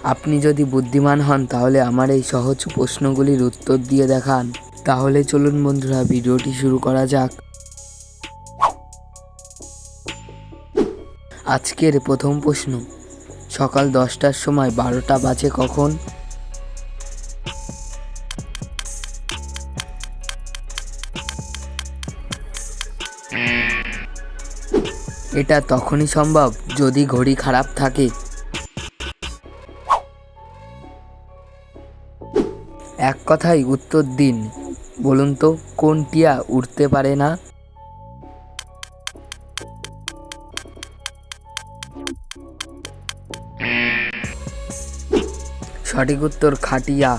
আপনি যদি বুদ্ধিমান হন তাহলে আমার এই সহজ প্রশ্নগুলির উত্তর দিয়ে দেখান। তাহলে চলুন বন্ধুরা, ভিডিওটি শুরু করা যাক। আজকের প্রথম প্রশ্ন, সকাল 10টার সময় 12টা বাজে কখন? এটা তখনই সম্ভব যদি ঘড়ি খারাপ থাকে। এক কথায় উত্তর দিন। বলুন তো, কোন টিয়া উড়তে পারে না? সঠিক উত্তর খাটিয়া।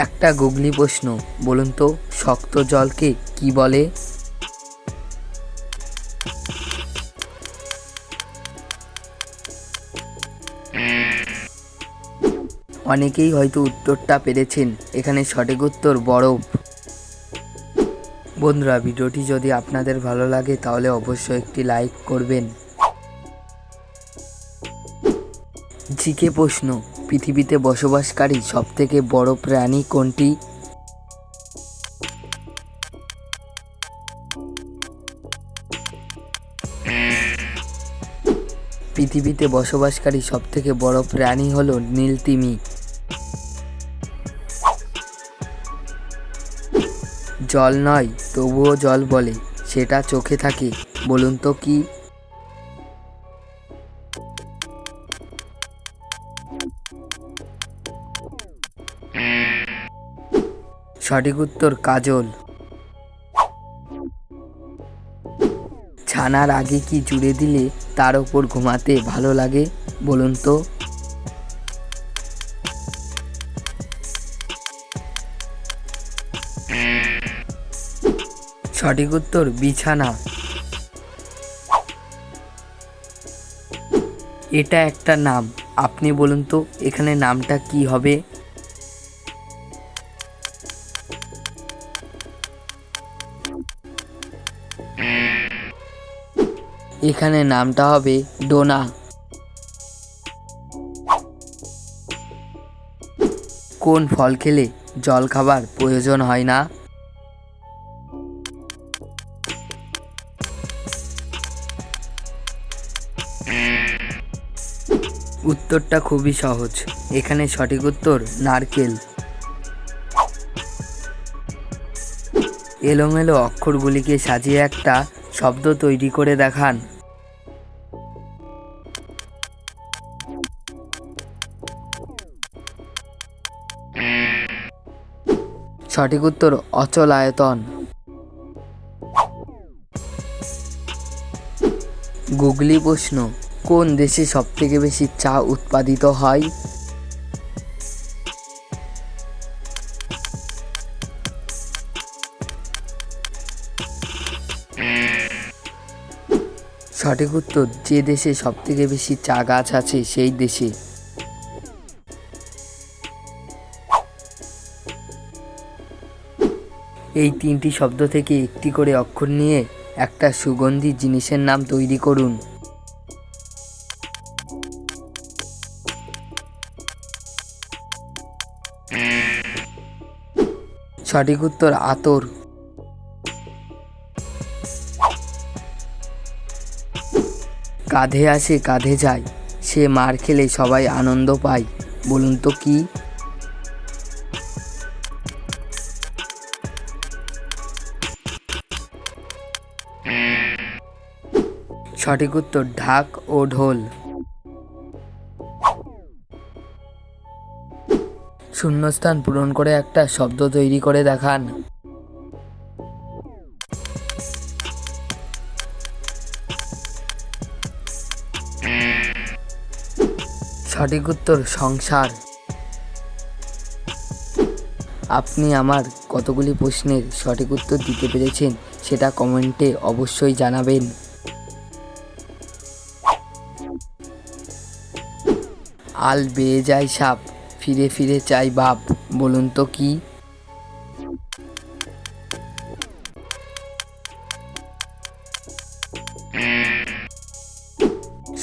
একটা গুগলি প্রশ্ন, বলুন তো শক্ত জলকে কি বলে? অনেকেই হয়তো উত্তরটা পেরেছেন। এখানে সঠিক উত্তর বরফ। বন্ধুরা, ভিডিওটি যদি আপনাদের ভালো লাগে তাহলে অবশ্যই একটি লাইক করবেন। জিকে প্রশ্ন, পৃথিবীতে বসবাসকারী সবথেকে বড় প্রাণী কোনটি? পৃথিবীতে বসবাসকারী সবথেকে বড় প্রাণী হলো নীলতিমি। জল নয় তবুও জল বলে, সেটা চোখে থাকে, বলুন তো কি? সঠিক উত্তর কাজল। ছানার আগে কি জুড়ে দিলে তার ওপর ঘুমাতে ভালো লাগে, বলুন তো? সঠিক উত্তর বিছানা। এটা একটা নাম, আপনি বলুন তো এখানে নামটা কি হবে? এখানে নামটা হবে ডোনা। কোন ফল খেলে জল খাবার প্রয়োজন হয় না? উত্তরটা খুবই সহজ। এখানে সঠিক উত্তর নারকেল। এলোমেলো অক্ষরগুলিকে সাজিয়ে একটা শব্দ তৈরি করে দেখান। সঠিক উত্তর অচল আয়তন। গুগলি প্রশ্ন, কোন দেশে সবথেকে বেশি চা উৎপাদিত হয়? সঠিক উত্তর যে দেশে সবথেকে বেশি চা গাছ আছে সেই দেশে। এই 3টি শব্দ থেকে একটি করে অক্ষর নিয়ে একটা সুগন্ধি জিনিসের নাম তৈরি করুন। সঠিক উত্তর আতর। কাঁধে আসে কাঁধে যায়, সে মার খেলে সবাই আনন্দ পায়, বলুন তো কি? সঠিক উত্তর ঢাক ও ঢোল। শূন্যস্থান পূরণ করে একটা শব্দ তৈরি করে দেখান। সঠিক উত্তর সংসার। আপনি আমার কতগুলি প্রশ্নের সঠিক উত্তর দিতে পেরেছেন সেটা কমেন্টে অবশ্যই জানাবেন। আল বেয়ে যায় সাপ, ফিরে ফিরে চাই বাপ, বলুন তো কি?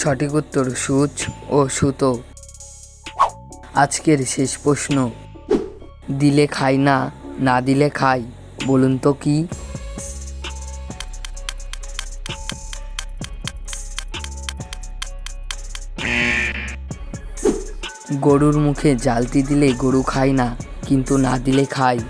সঠিক উত্তর সূচ ও সুতো। আজকের শেষ প্রশ্ন, দিলে খাই না, না দিলে খাই, বলুন তো কি? গরুর মুখে জালতি দিলে গরু খায় না, কিন্তু না দিলে খায়।